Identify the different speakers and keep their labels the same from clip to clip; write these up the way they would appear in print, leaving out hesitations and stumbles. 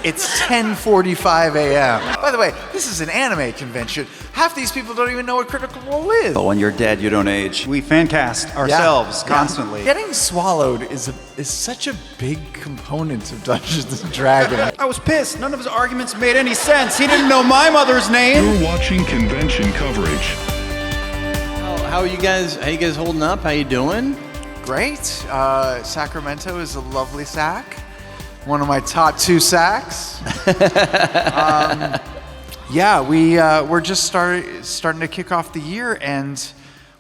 Speaker 1: It's 10:45 a.m. By the way, this is an anime convention. Half these people don't even know what Critical Role is.
Speaker 2: But when you're dead, you don't age. We fan cast ourselves constantly.
Speaker 1: Getting swallowed is such a big component of Dungeons and Dragons.
Speaker 2: I was pissed. None of his arguments made any sense. He didn't know my mother's name.
Speaker 3: You're watching convention coverage.
Speaker 4: How are you guys? How you guys holding up? How you doing?
Speaker 1: Great. Sacramento is a lovely sack. One of my top 2 sacks. We're just starting to kick off the year, and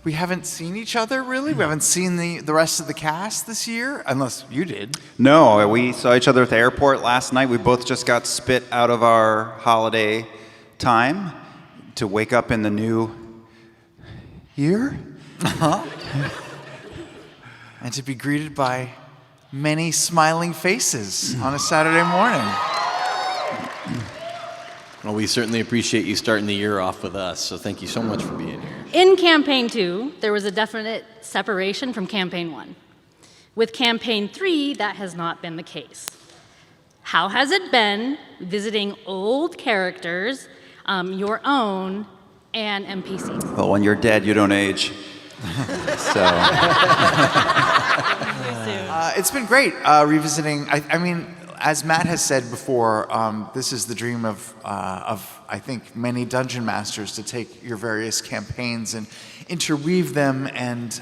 Speaker 1: we haven't seen each other really. We haven't seen the rest of the cast this year, unless you did.
Speaker 2: No, we saw each other at the airport last night. We both just got spit out of our holiday time to wake up in the new year.
Speaker 1: And to be greeted by many smiling faces on a Saturday morning.
Speaker 4: Well, we certainly appreciate you starting the year off with us, so thank you so much for being here.
Speaker 5: In Campaign 2, there was a definite separation from Campaign 1. With Campaign 3, that has not been the case. How has it been visiting old characters, your own, and NPCs?
Speaker 2: Well, when you're dead, you don't age. So
Speaker 1: it's been great revisiting. I mean, as Matt has said before, this is the dream of I think many dungeon masters, to take your various campaigns and interweave them and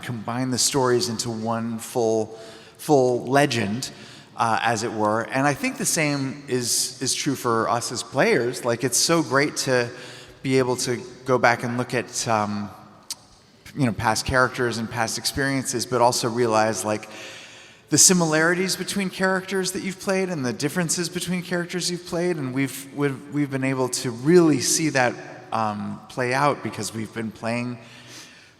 Speaker 1: combine the stories into one full legend, as it were. And I think the same is true for us as players. Like, it's so great to be able to go back and look at past characters and past experiences, but also realize like the similarities between characters that you've played and the differences between characters you've played, and we've been able to really see that play out because we've been playing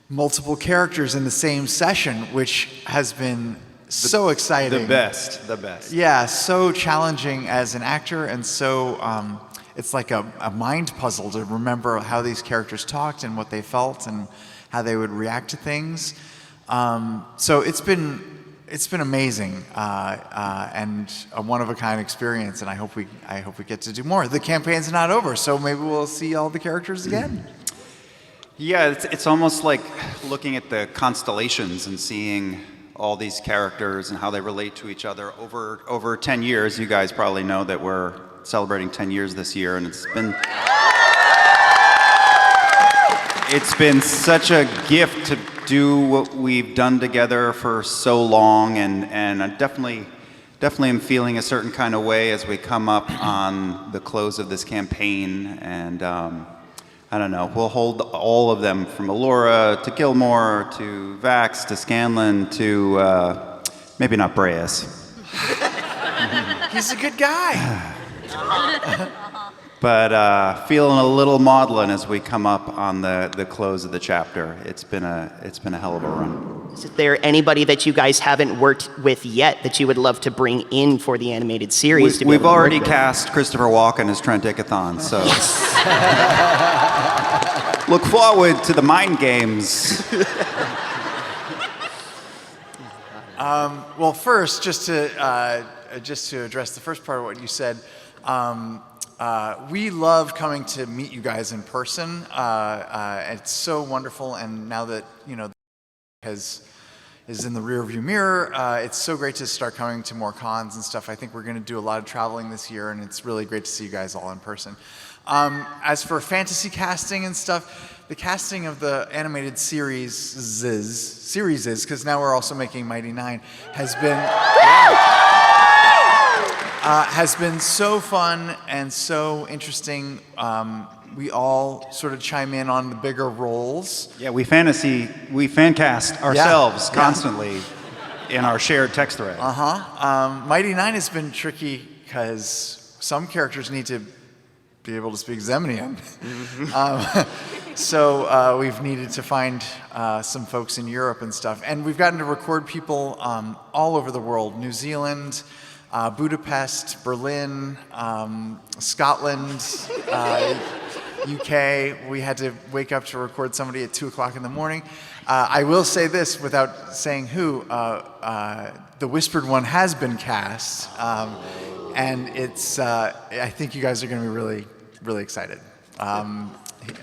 Speaker 1: multiple characters in the same session, which has been so exciting.
Speaker 2: The best.
Speaker 1: Yeah, so challenging as an actor, and so it's like a mind puzzle to remember how these characters talked and what they felt and how they would react to things. So it's been amazing and a one-of-a-kind experience, and I hope we get to do more. The campaign's not over, so maybe we'll see all the characters again.
Speaker 2: yeah, it's almost like looking at the constellations and seeing all these characters and how they relate to each other over 10 years. You guys probably know that we're celebrating 10 years this year, and it's been such a gift to do what we've done together for so long, and I definitely am feeling a certain kind of way as we come up on the close of this campaign, and I don't know, we'll hold all of them from Allura to Gilmore to Vax to Scanlan to maybe not Breas.
Speaker 1: He's a good guy.
Speaker 2: But feeling a little maudlin as we come up on the close of the chapter. It's been a hell of a run.
Speaker 6: Is there anybody that you guys haven't worked with yet that you would love to bring in for the animated series?
Speaker 2: We've already cast Christopher Walken as Trent Ickathon, so look forward to the mind games.
Speaker 1: Well, first, just to address the first part of what you said. We love coming to meet you guys in person. It's so wonderful, and now that is in the rearview mirror, it's so great to start coming to more cons and stuff. I think we're going to do a lot of traveling this year, and it's really great to see you guys all in person. As for fantasy casting and stuff, the casting of the animated series, because now we're also making Mighty Nein, has been so fun and so interesting. We all sort of chime in on the bigger roles.
Speaker 2: Yeah, we fan cast ourselves constantly in our shared text thread.
Speaker 1: Mighty Nein has been tricky because some characters need to be able to speak Zemnian. So we've needed to find some folks in Europe and stuff. And we've gotten to record people all over the world: New Zealand, Budapest, Berlin, Scotland, UK. We had to wake up to record somebody at 2 o'clock in the morning. I will say this without saying who, the Whispered One has been cast. and it's I think you guys are going to be really, really excited.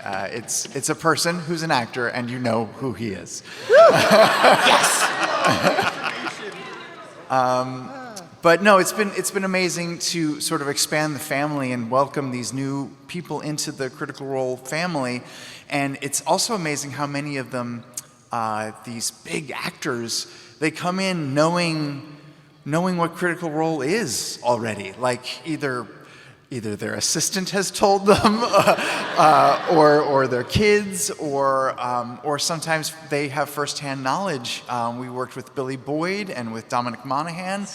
Speaker 1: It's a person who's an actor, and you know who he is.
Speaker 6: Yes.
Speaker 1: But no, it's been amazing to sort of expand the family and welcome these new people into the Critical Role family, and it's also amazing how many of them, these big actors, they come in knowing what Critical Role is already. Like either their assistant has told them, or their kids, or sometimes they have firsthand knowledge. We worked with Billy Boyd and with Dominic Monaghan,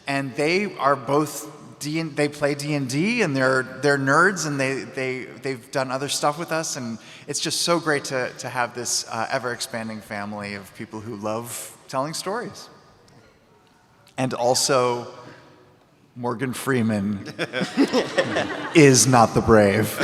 Speaker 1: and they are both they play D&D, and they're nerds, and they've done other stuff with us, and it's just so great to have this ever-expanding family of people who love telling stories. And also, Morgan Freeman is not the brave.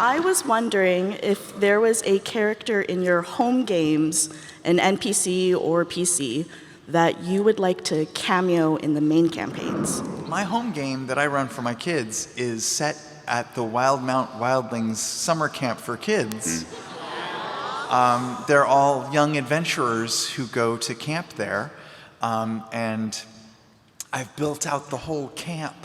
Speaker 7: I was wondering if there was a character in your home games, an NPC or PC, that you would like to cameo in the main campaigns.
Speaker 1: My home game that I run for my kids is set at the Wildmount Wildlings summer camp for kids. They're all young adventurers who go to camp there, and I've built out the whole camp.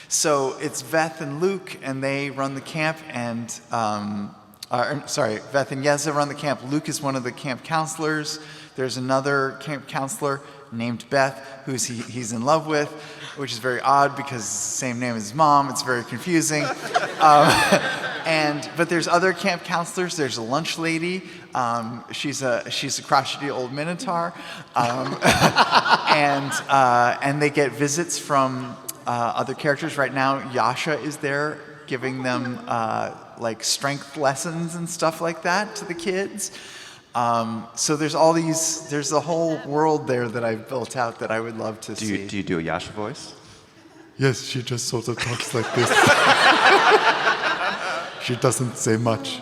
Speaker 1: So it's Veth and Luke, and they run the camp, and Veth and Yeza run the camp. Luke is one of the camp counselors. There's another camp counselor named Beth, he's in love with, which is very odd because it's the same name as his mom. It's very confusing. But there's other camp counselors. There's a lunch lady. She's a crotchety old minotaur, and they get visits from other characters. Right now, Yasha is there giving them like strength lessons and stuff like that to the kids. So there's a whole world there that I've built out that I would love to see.
Speaker 2: Do you do a Yasha voice?
Speaker 1: Yes, she just sort of talks like this. She doesn't say much.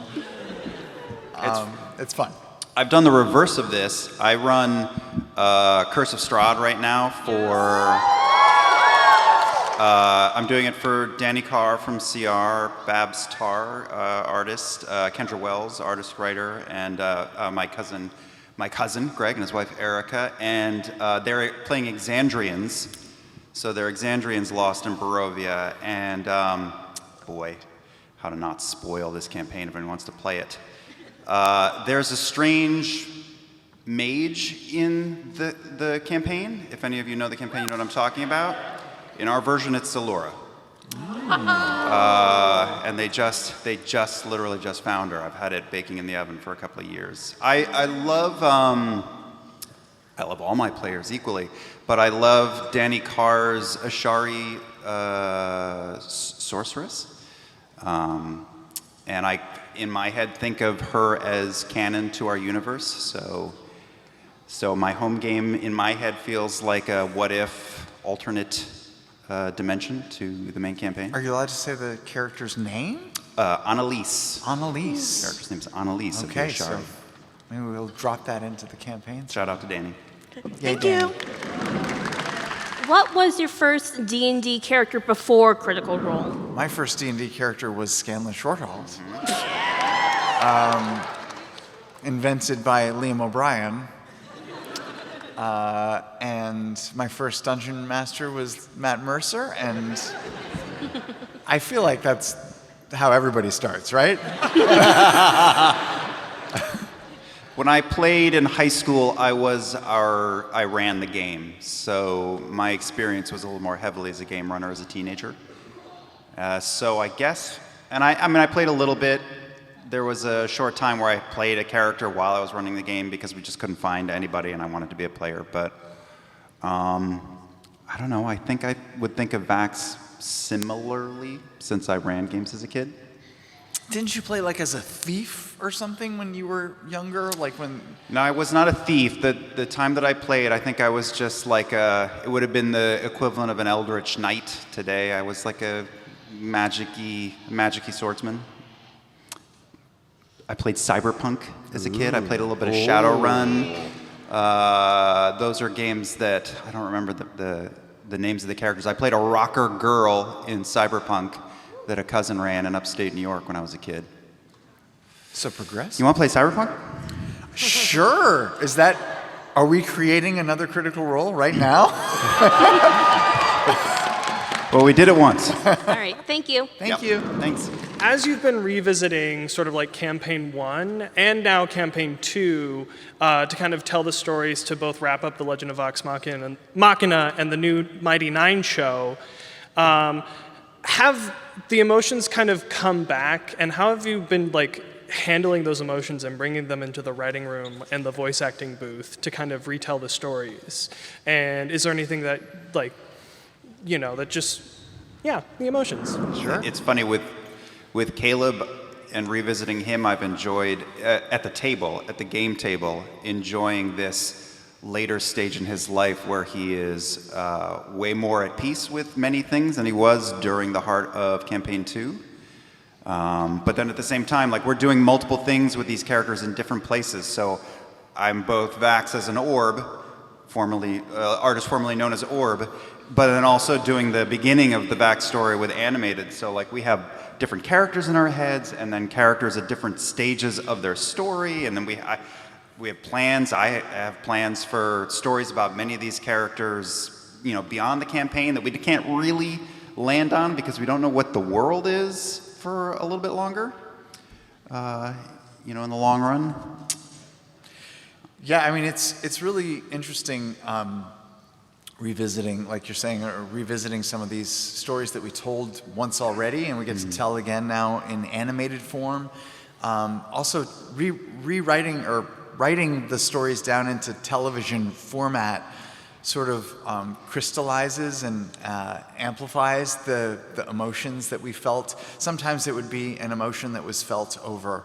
Speaker 1: It's fun.
Speaker 2: I've done the reverse of this. I run Curse of Strahd right now I'm doing it for Danny Carr from CR, Babs Tarr, artist, Kendra Wells, artist, writer, and my cousin Greg and his wife Erica, and they're playing Exandrians. So they're Exandrians lost in Barovia, and boy, how to not spoil this campaign if anyone wants to play it. There's a strange mage in the campaign. If any of you know the campaign, you know what I'm talking about. In our version, it's Zalura. And they literally just found her. I've had it baking in the oven for a couple of years. I love all my players equally, but I love Danny Carr's Ashari sorceress. And I, in my head, think of her as canon to our universe. So my home game in my head feels like a what-if alternate dimension to the main campaign.
Speaker 1: Are you allowed to say the character's name?
Speaker 2: Annalise.
Speaker 1: Annalise.
Speaker 2: The character's name's Annalise.
Speaker 1: Okay,
Speaker 2: of the
Speaker 1: so maybe we'll drop that into the campaign.
Speaker 2: Shout out to Danny.
Speaker 7: Thank you.
Speaker 8: What was your first D&D character before Critical Role?
Speaker 1: My first D&D character was Scanlan Shorthalls. Invented by Liam O'Brien. And my first dungeon master was Matt Mercer, and I feel like that's how everybody starts, right?
Speaker 2: When I played in high school, I ran the game, so my experience was a little more heavily as a game runner as a teenager. So I guess, and I played a little bit. There was a short time where I played a character while I was running the game because we just couldn't find anybody and I wanted to be a player. But I don't know, I think I would think of Vax similarly since I ran games as a kid.
Speaker 1: Didn't you play like as a thief or something when you were younger?
Speaker 2: No, I was not a thief. The time that I played, I think I was just like it would have been the equivalent of an Eldritch Knight today. I was like a magic-y swordsman. I played Cyberpunk as a kid. I played a little bit of Shadowrun. Those are games that, I don't remember the names of the characters. I played a rocker girl in Cyberpunk that a cousin ran in upstate New York when I was a kid.
Speaker 1: So progressive.
Speaker 2: You want to play Cyberpunk?
Speaker 1: Sure. Are we creating another Critical Role right now?
Speaker 2: Well, we did it once.
Speaker 8: All right, thank you.
Speaker 1: Thank you.
Speaker 2: Thanks.
Speaker 9: As you've been revisiting sort of like Campaign 1 and now Campaign 2 to kind of tell the stories to both wrap up The Legend of Vox Machina and the new Mighty Nein show, have the emotions kind of come back, and how have you been like handling those emotions and bringing them into the writing room and the voice acting booth to kind of retell the stories? And is there anything that like, that just, the emotions?
Speaker 1: Sure.
Speaker 2: It's funny with Caleb and revisiting him, I've enjoyed at the game table, enjoying this later stage in his life where he is way more at peace with many things than he was during the heart of Campaign 2. But then at the same time, like, we're doing multiple things with these characters in different places. So I'm both Vax as an orb, artist formerly known as Orb, but then also doing the beginning of the backstory with animated. So like we have different characters in our heads, and then characters at different stages of their story, and then we have plans. I have plans for stories about many of these characters, beyond the campaign that we can't really land on because we don't know what the world is for a little bit longer, in the long run.
Speaker 1: Yeah, I mean, it's really interesting revisiting, like you're saying, or revisiting some of these stories that we told once already, and we get to tell again now in animated form. Also, rewriting or writing the stories down into television format sort of crystallizes and amplifies the emotions that we felt. Sometimes it would be an emotion that was felt over,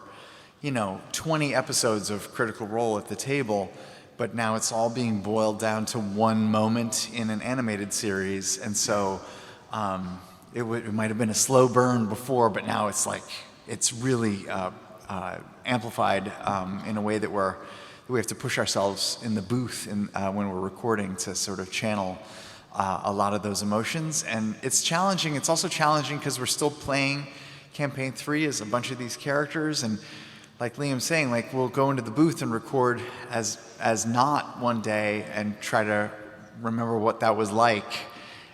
Speaker 1: 20 episodes of Critical Role at the table, but now it's all being boiled down to one moment in an animated series. And so it might have been a slow burn before, but now it's really amplified in a way that we have to push ourselves in the booth when we're recording to sort of channel a lot of those emotions. And it's challenging. It's also challenging because we're still playing Campaign 3 as a bunch of these characters. And like Liam's saying, like, we'll go into the booth and record as not one day and try to remember what that was like.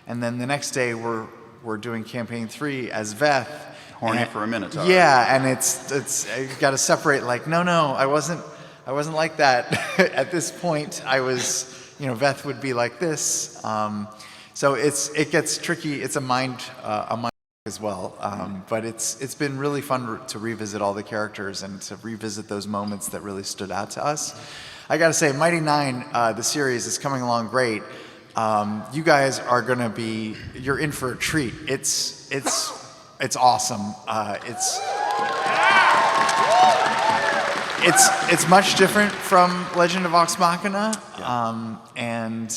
Speaker 1: And then the next day we're doing Campaign 3 as Veth.
Speaker 2: Horny for a minute.
Speaker 1: Yeah, and it's you've got to separate, like, no, I wasn't like that. At this point, I was, Veth would be like this. So it gets tricky. It's a mind as well. But it's been really fun to revisit all the characters and to revisit those moments that really stood out to us. I got to say, Mighty Nein, the series, is coming along great. You guys are gonna you're in for a treat. It's awesome. It's much different from Legend of Vox Machina, and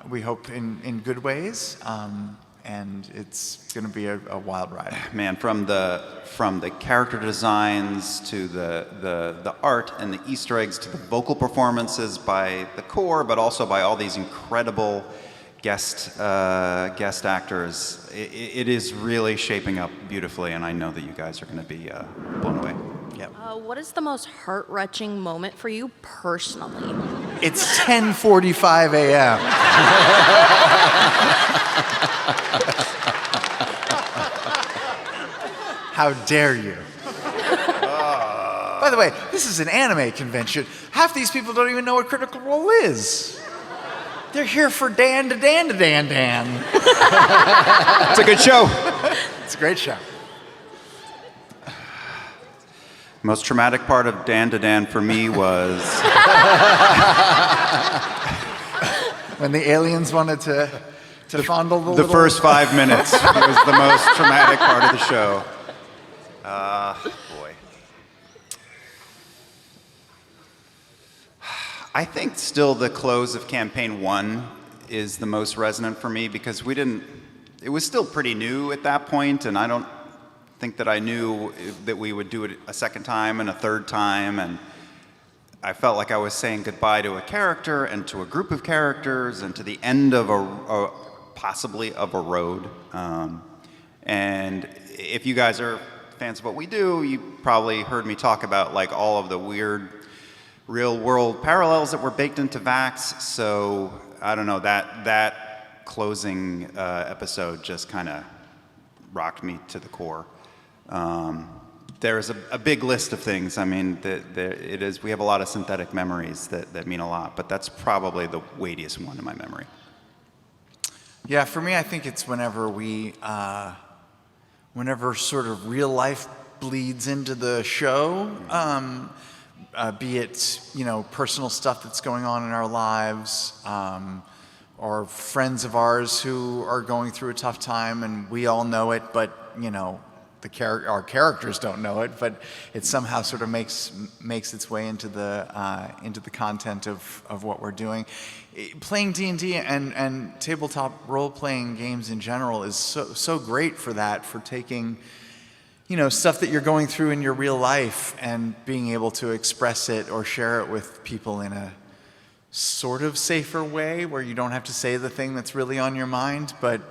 Speaker 1: we hope in good ways. And it's going to be a wild ride.
Speaker 2: Man, from the character designs to the art and the Easter eggs to the vocal performances by the core, but also by all these incredible guest actors, it is really shaping up beautifully, and I know that you guys are going to be blown away. Yep.
Speaker 8: What is the most heart-wrenching moment for you personally?
Speaker 1: It's 10:45 a.m. How dare you? By the way, this is an anime convention. Half these people don't even know what Critical Role is. They're here for Dan.
Speaker 2: It's a good show.
Speaker 1: It's a great show.
Speaker 2: Most traumatic part of Dan for me was
Speaker 1: when the aliens wanted to fondle the little...
Speaker 2: first 5 minutes was the most traumatic part of the show. Boy. I think still the close of Campaign 1 is the most resonant for me because it was still pretty new at that point, and I don't think that I knew that we would do it a second time and a third time, and I felt like I was saying goodbye to a character and to a group of characters and to the end of possibly of a road. And if you guys are fans of what we do, you probably heard me talk about like all of the weird real world parallels that were baked into Vax. So I don't know, that closing episode just kind of rocked me to the core. There's a big list of things. I mean, we have a lot of synthetic memories that mean a lot, but that's probably the weightiest one in my memory.
Speaker 1: Yeah, for me, I think it's whenever whenever sort of real life bleeds into the show, be it, personal stuff that's going on in our lives, or friends of ours who are going through a tough time and we all know it, but, our characters don't know it, but it somehow sort of makes its way into the content of what we're doing. Playing D&D and tabletop role-playing games in general is so great for that, for taking, stuff that you're going through in your real life and being able to express it or share it with people in a sort of safer way where you don't have to say the thing that's really on your mind, but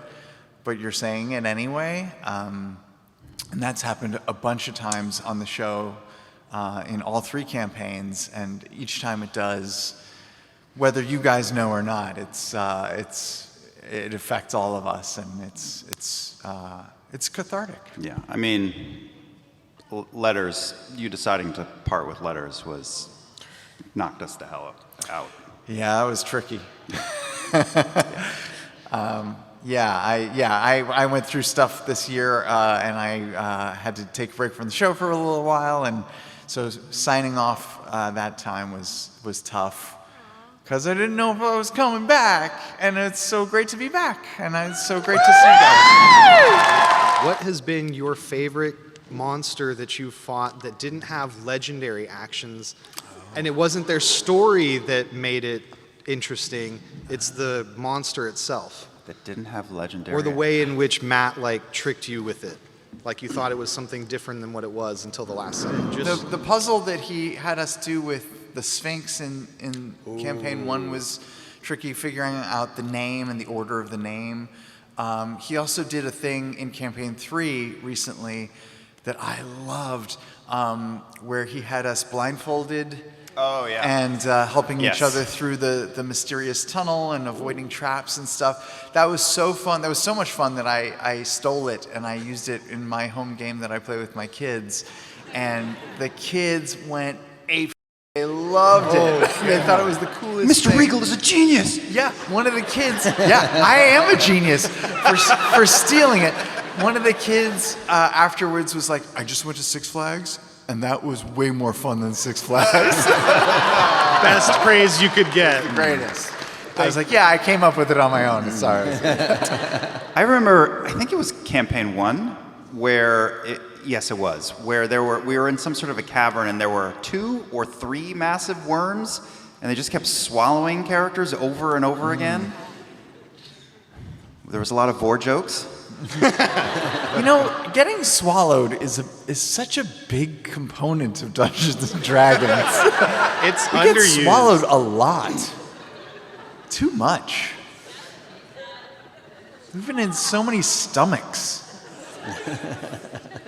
Speaker 1: you're saying it anyway. And that's happened a bunch of times on the show in all 3 campaigns, and each time it does, whether you guys know or not, it affects all of us, and it's cathartic.
Speaker 2: Yeah, I mean, letters, you deciding to part with letters knocked us the hell out.
Speaker 1: Yeah, that was tricky. I went through stuff this year, and I had to take a break from the show for a little while, and so signing off that time was tough, because I didn't know if I was coming back, and it's so great to be back, and it's so great to see you guys.
Speaker 10: What has been your favorite monster that you fought that didn't have legendary actions, and it wasn't their story that made it interesting, it's the monster itself?
Speaker 2: That didn't have legendary.
Speaker 10: Or the way in which Matt tricked you with it. Like you thought it was something different than what it was until the last second.
Speaker 1: The puzzle that he had us do with the Sphinx in campaign 1 was tricky, figuring out the name and the order of the name. He also did a thing in campaign 3 recently that I loved, where he had us blindfolded.
Speaker 2: Oh, yeah.
Speaker 1: And helping
Speaker 2: Yes.
Speaker 1: each other through the mysterious tunnel and avoiding traps and stuff. That was so fun. That was so much fun that I stole it and I used it in my home game that I play with my kids. And the kids went ape. They loved it. They thought it was the coolest
Speaker 2: Mr.
Speaker 1: thing.
Speaker 2: Riegel is a genius.
Speaker 1: Yeah, one of the kids. Yeah, I am a genius for stealing it. One of the kids afterwards was like, I just went to Six Flags. And that was way more fun than Six Flags.
Speaker 10: Best praise you could get.
Speaker 1: The greatest. I was like, yeah, I came up with it on my own. Sorry.
Speaker 2: I remember, I think it was campaign 1, where we were in some sort of a cavern and there were 2 or 3 massive worms and they just kept swallowing characters over and over again. There was a lot of vor jokes.
Speaker 1: Getting swallowed is such a big component of Dungeons and Dragons.
Speaker 10: It's
Speaker 1: We
Speaker 10: underused.
Speaker 1: get swallowed a lot. Too much. We've been in so many stomachs.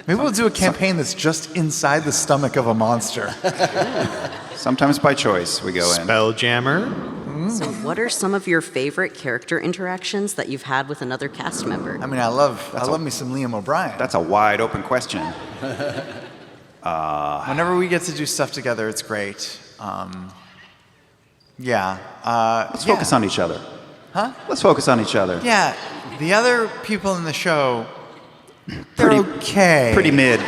Speaker 1: Maybe we'll do a campaign that's just inside the stomach of a monster.
Speaker 2: Sometimes by choice we go in.
Speaker 10: Spelljammer.
Speaker 11: So what are some of your favorite character interactions that you've had with another cast member?
Speaker 1: I mean, I love me some Liam O'Brien.
Speaker 2: That's a wide open question.
Speaker 1: Whenever we get to do stuff together, it's great.
Speaker 2: Let's focus on each other.
Speaker 1: Huh?
Speaker 2: Let's focus on each other.
Speaker 1: Yeah, the other people in the show, they're okay.
Speaker 2: Pretty mid.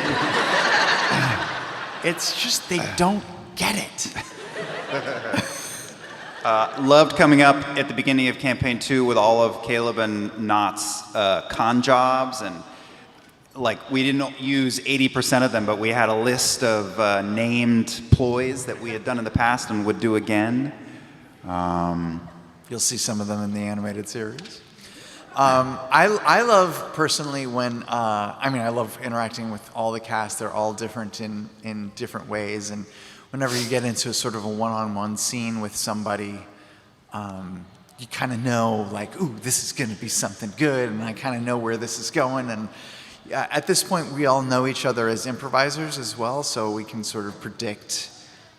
Speaker 1: It's just they don't get it.
Speaker 2: Loved coming up at the beginning of campaign 2 with all of Caleb and Knott's con jobs, and we didn't use 80% of them, but we had a list of named ploys that we had done in the past and would do again.
Speaker 1: You'll see some of them in the animated series. I love personally when I love interacting with all the cast. They're all different in different ways, and whenever you get into sort of a one-on-one scene with somebody, you kind of know, like, ooh, this is going to be something good, and I kind of know where this is going. And at this point, we all know each other as improvisers as well, so we can sort of predict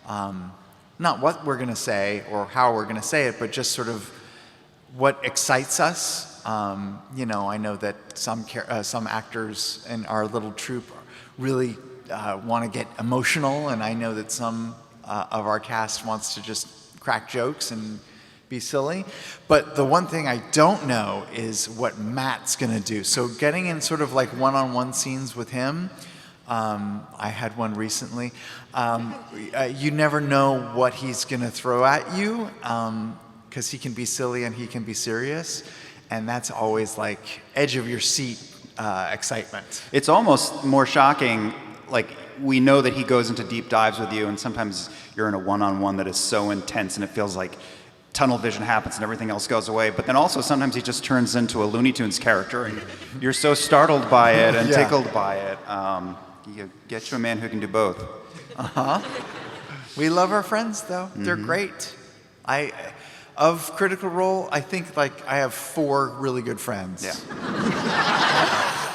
Speaker 1: not what we're going to say or how we're going to say it, but just sort of what excites us. You know, I know that some actors in our little troupe really want to get emotional, and I know that some of our cast wants to just crack jokes and be silly. But the one thing I don't know is what Matt's going to do. So getting in sort of like one-on-one scenes with him, I had one recently. You never know what he's going to throw at you, because he can be silly and he can be serious. And that's always like edge of your seat excitement.
Speaker 2: It's almost more shocking, like we know that he goes into deep dives with you, and sometimes you're in a one-on-one that is so intense and it feels like tunnel vision happens and everything else goes away. But then also sometimes he just turns into a Looney Tunes character and you're so startled by it and tickled by it. You get you a man who can do both.
Speaker 1: We love our friends, though. They're great. Of Critical Role, I think like I have 4 really good friends.
Speaker 2: Yeah.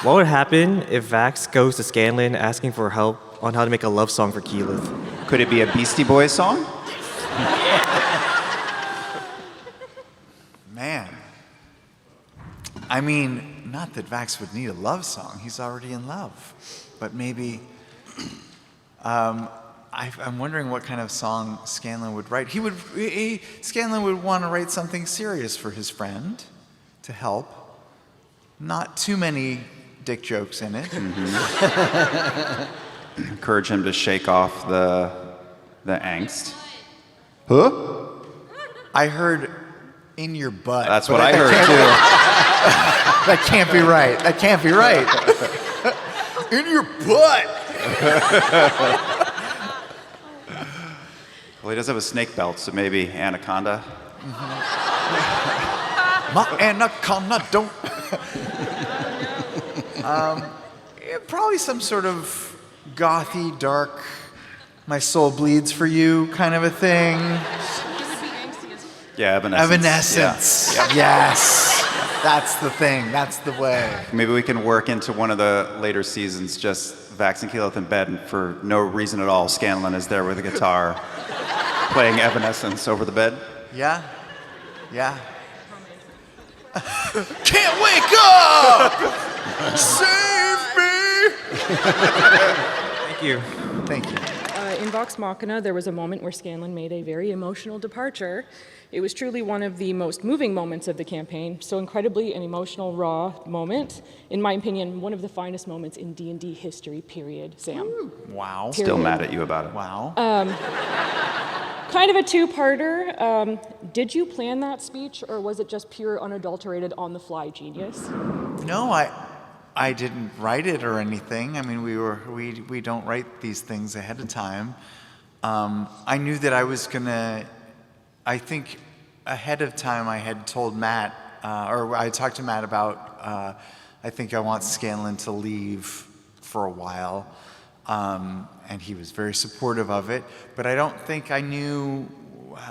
Speaker 12: What would happen if Vax goes to Scanlan asking for help on how to make a love song for Keyleth?
Speaker 2: Could it be a Beastie Boys song?
Speaker 1: Man. I mean, not that Vax would need a love song. He's already in love. But maybe... I'm wondering what kind of song Scanlan would write. Scanlan would want to write something serious for his friend to help. Not too many dick jokes in it.
Speaker 2: Encourage him to shake off the angst. Huh?
Speaker 1: I heard in your butt.
Speaker 2: That's what I heard too.
Speaker 1: That can't be right. That can't be right. In your butt.
Speaker 2: Well, he does have a snake belt, so maybe anaconda.
Speaker 1: My anaconda don't. Probably some sort of gothy, dark, my soul bleeds for you kind of a thing.
Speaker 2: Yeah, Evanescence.
Speaker 1: Evanescence.
Speaker 2: Yeah.
Speaker 1: Yes. That's the thing. That's the way.
Speaker 2: Maybe we can work into one of the later seasons, just Vax and Keyleth in bed, and for no reason at all, Scanlan is there with a guitar playing Evanescence over the bed.
Speaker 1: Yeah. Yeah. Can't wake up! Save me!
Speaker 12: Thank you.
Speaker 1: Thank you.
Speaker 13: In Vox Machina, there was a moment where Scanlan made a very emotional departure. It was truly one of the most moving moments of the campaign, so incredibly an emotional, raw moment. In my opinion, one of the finest moments in D&D history, period, Sam.
Speaker 1: Wow.
Speaker 13: Period.
Speaker 2: Still mad at you about it.
Speaker 1: Wow.
Speaker 13: Kind of a two-parter. Did you plan that speech, or was it just pure, unadulterated, on-the-fly genius?
Speaker 1: No, I didn't write it or anything. I mean, we don't write these things ahead of time. I knew that I was gonna. I think ahead of time I had told Matt, or I talked to Matt about. I think I want Scanlan to leave for a while, and he was very supportive of it. But I don't think I knew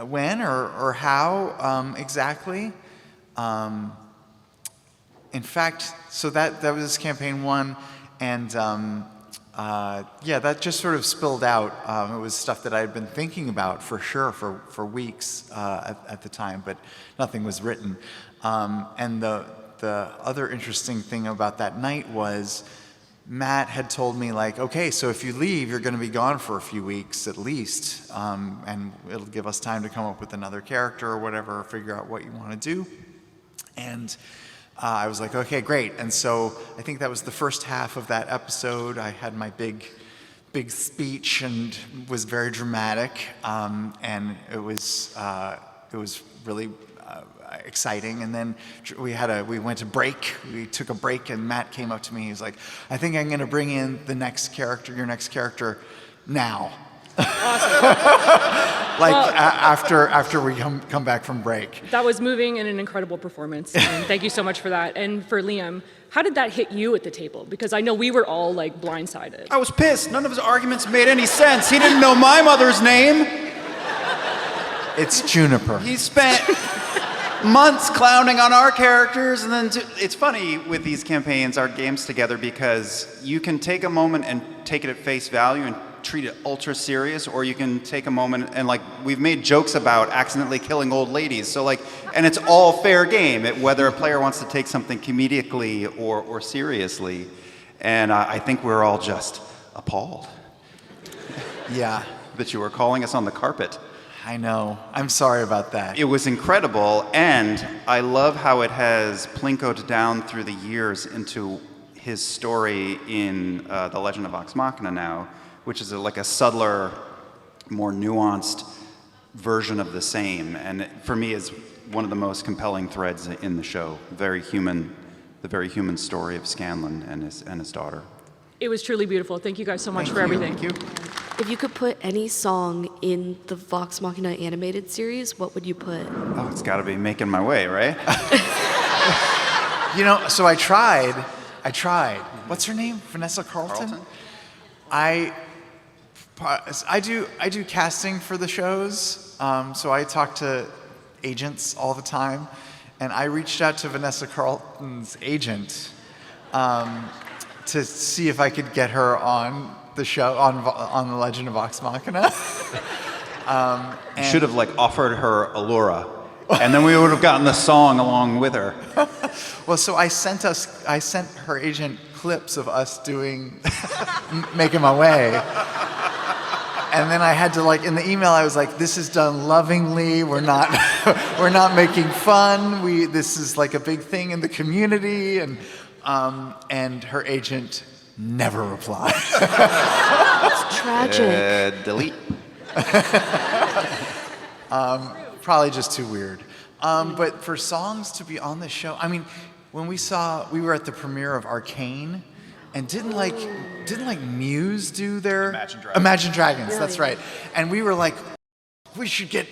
Speaker 1: when or how exactly. In fact, so that was campaign 1, and yeah, that just sort of spilled out. It was stuff that I had been thinking about for sure for weeks at the time, but nothing was written. And the other interesting thing about that night was Matt had told me, like, okay, so if you leave, you're going to be gone for a few weeks at least, and it'll give us time to come up with another character or whatever, or figure out what you want to do. And I was like, okay, great. And so I think that was the first half of that episode. I had my big speech and was very dramatic, and it was really exciting. And then we went to break. We took a break, and Matt came up to me. He was like, I think I'm going to bring in your next character now. After we come back from break.
Speaker 13: That was moving and an incredible performance. And thank you so much for that. And for Liam, How did that hit you at the table? Because I know we were all like blindsided.
Speaker 2: I was pissed. None of his arguments made any sense. He didn't know my mother's name.
Speaker 1: It's Juniper.
Speaker 2: He spent months clowning on our characters, and then it's funny with these campaigns, our games together, because you can take a moment and take it at face value and treat it ultra serious, or you can take a moment and like we've made jokes about accidentally killing old ladies. So like, and it's all fair game, whether a player wants to take something comedically or seriously. And I think we're all just appalled.
Speaker 1: Yeah.
Speaker 2: That you were calling us on the carpet.
Speaker 1: I know. I'm sorry about that.
Speaker 2: It was incredible, and I love how it has plinkoed down through the years into his story in The Legend of Vox Machina now, which is like a subtler, more nuanced version of the same, and it, for me, is one of the most compelling threads in the show. The very human story of Scanlan and his daughter.
Speaker 13: It was truly beautiful. Thank you guys so much for everything.
Speaker 2: Thank you.
Speaker 14: If you could put any song in the Vox Machina animated series, what would you put?
Speaker 2: Oh, it's got to be Making My Way, right?
Speaker 1: You know, so I tried. What's her name? Vanessa Carlton? I do casting for the shows, so I talk to agents all the time, and I reached out to Vanessa Carlton's agent to see if I could get her on the show, on The Legend of Vox Machina.
Speaker 2: You should have like offered her Allura, and then we would have gotten the song along with her.
Speaker 1: Well, so I sent her agent clips of us doing Making My Way. And then I had to like, in the email, I was like, this is done lovingly. We're not making fun. This is like a big thing in the community. And her agent never replied.
Speaker 14: It's tragic.
Speaker 2: Delete.
Speaker 1: Probably just too weird. But for songs to be on the show, I mean, when we were at the premiere of Arcane, and didn't like Muse do their Imagine Dragons? Really? That's right. And we were like, we should get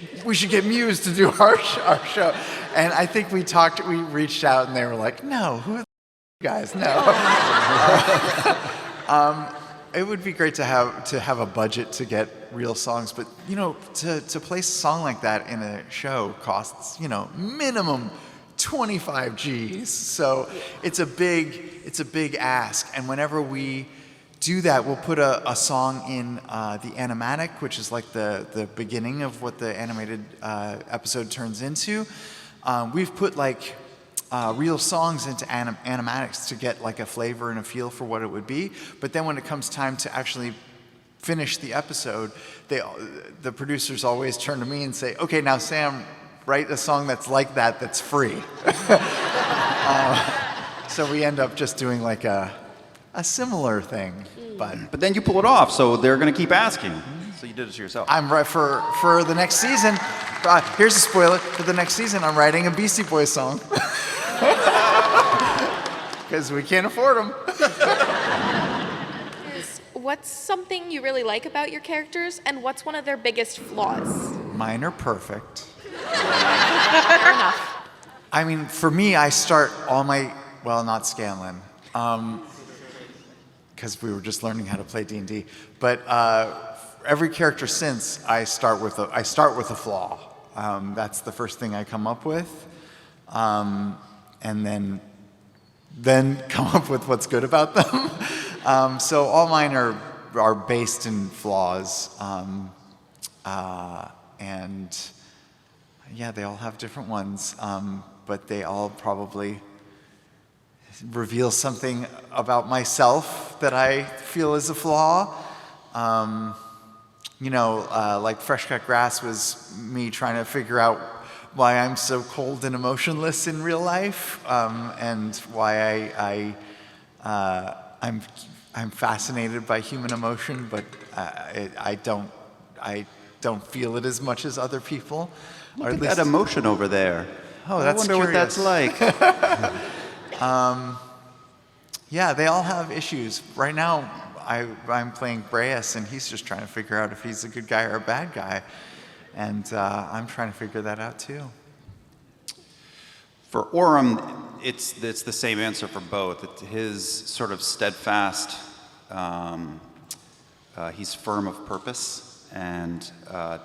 Speaker 1: Muse to do our show. And I think we reached out, and they were like, no, who are the guys? No. It would be great to have a budget to get real songs, but you know, to place a song like that in a show costs, you know, minimum 25 G's. So it's a big ask. And whenever we do that, we'll put a song in the animatic, which is like the beginning of what the animated episode turns into. We've put like real songs into animatics to get like a flavor and a feel for what it would be. But then when it comes time to actually finish the episode, the producers always turn to me and say, okay, now Sam, write a song that's like that, that's free. So we end up just doing like a similar thing. But
Speaker 2: then you pull it off, so they're going to keep asking. So you did it to yourself.
Speaker 1: I'm right for the next season. Here's a spoiler. For the next season, I'm writing a Beastie Boys song. Because we can't afford them.
Speaker 15: What's something you really like about your characters, and what's one of their biggest flaws?
Speaker 1: Mine are perfect.
Speaker 15: Fair enough.
Speaker 1: I mean, for me, I start all my, well, not Scanlan, because we were just learning how to play D&D. But every character since, I start with a flaw. That's the first thing I come up with, and then come up with what's good about them. So all mine are based in flaws, and yeah, they all have different ones, but they all probably reveal something about myself that I feel is a flaw. You know, like Fresh Cut Grass was me trying to figure out why I'm so cold and emotionless in real life, and why I'm fascinated by human emotion, but I don't feel it as much as other people.
Speaker 2: Look at that emotion over there.
Speaker 1: Oh, that's
Speaker 2: I wonder what that's like.
Speaker 1: Yeah, they all have issues. Right now, I'm playing Breas, and he's just trying to figure out if he's a good guy or a bad guy. And I'm trying to figure that out too.
Speaker 2: For Orem, It's the same answer for both. It's his sort of steadfast, he's firm of purpose and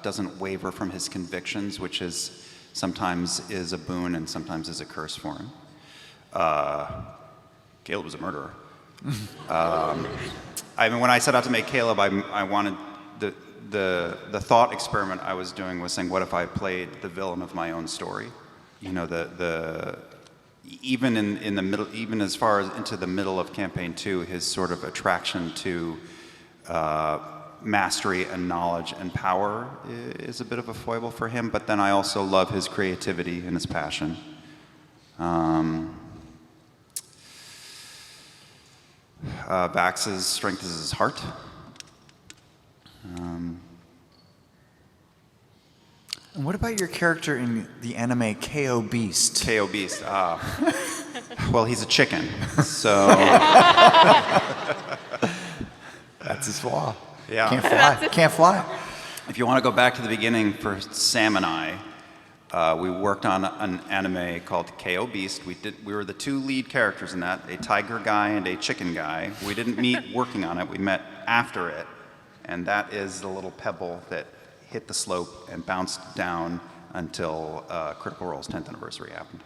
Speaker 2: doesn't waver from his convictions, which is sometimes is a boon and sometimes is a curse for him. Caleb was a murderer. I mean, when I set out to make Caleb, I wanted the thought experiment I was doing was saying, what if I played the villain of my own story? You know, even in the middle, even as far as into the middle of campaign 2, his sort of attraction to mastery and knowledge and power is a bit of a foible for him. But then I also love his creativity and his passion. Vax's strength is his heart.
Speaker 1: And what about your character in the anime KO Beast?
Speaker 2: KO Beast. Well, he's a chicken, so
Speaker 1: that's his flaw.
Speaker 2: Yeah,
Speaker 1: can't fly. Can't fly.
Speaker 2: If you want to go back to the beginning for Sam and I, we worked on an anime called KO Beast. We were the 2 lead characters in that, a tiger guy and a chicken guy. We didn't meet working on it. We met after it, and that is the little pebble that hit the slope and bounced down until Critical Role's 10th anniversary happened.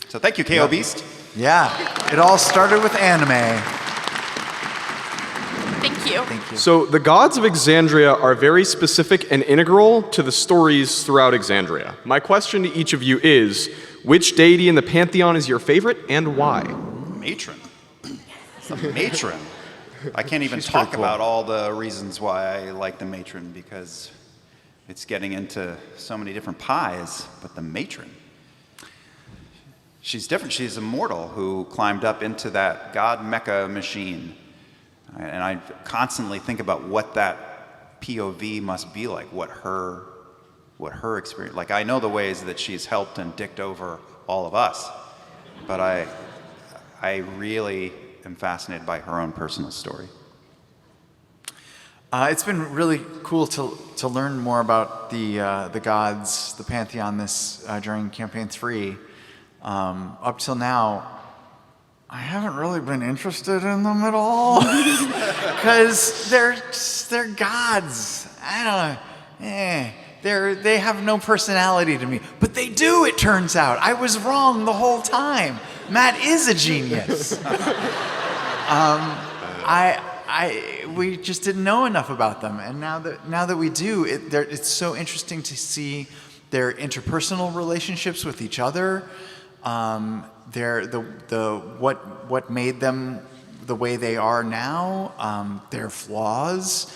Speaker 2: So thank you, KO Beast.
Speaker 1: Yeah, it all started with anime.
Speaker 15: Thank you.
Speaker 1: Thank you.
Speaker 16: So the gods of Exandria are very specific and integral to the stories throughout Exandria. My question to each of you is, which deity in the pantheon is your favorite and why?
Speaker 2: Matron. It's a matron. I can't even talk about all the reasons why I like the matron because it's getting into so many different pies, but the matron. She's different. She's a mortal who climbed up into that god mecha machine. And I constantly think about what that POV must be like, what her experience, like I know the ways that she's helped and dicked over all of us, but I really am fascinated by her own personal story.
Speaker 1: It's been really cool to learn more about the gods, the pantheon during campaign 3. Up till now, I haven't really been interested in them at all because they're gods. I don't know. They have no personality to me, but they do. It turns out I was wrong the whole time. Matt is a genius. We just didn't know enough about them, and now that we do, it's so interesting to see their interpersonal relationships with each other. What made them the way they are now, their flaws.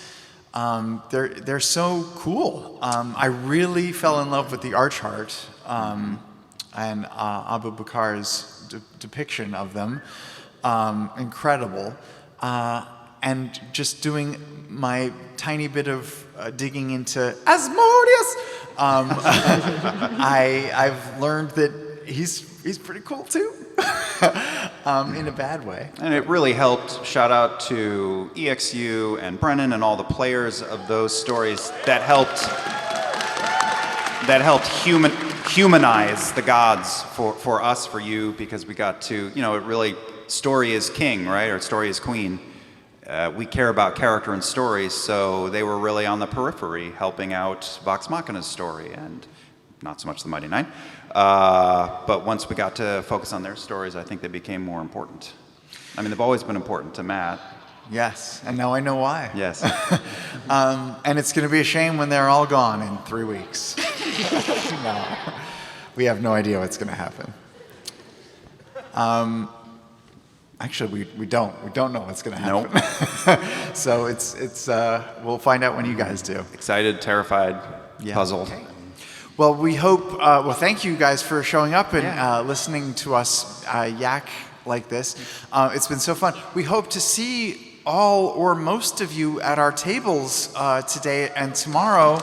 Speaker 1: They're so cool. I really fell in love with the Archheart and Abu Bakar's depiction of them. Incredible. And just doing my tiny bit of digging into Asmodeus, I've learned that he's pretty cool too, in a bad way.
Speaker 2: And it really helped. Shout out to EXU and Brennan and all the players of those stories that helped humanize the gods for us, for you, because we got to, it really, story is king, right? Or story is queen. We care about character and stories, so they were really on the periphery, helping out Vox Machina's story, and not so much the Mighty Nein. But once we got to focus on their stories, I think they became more important. I mean, they've always been important to Matt.
Speaker 1: Yes, and now I know why.
Speaker 2: Yes.
Speaker 1: And it's going to be a shame when they're all gone in 3 weeks. No, we have no idea what's going to happen. Actually, we don't know what's going to happen. Nope. So it's we'll find out when you guys do.
Speaker 2: Excited, terrified, puzzled.
Speaker 1: Okay. Well, we hope. Thank you guys for showing up and listening to us yak like this. It's been so fun. We hope to see all or most of you at our tables today and tomorrow.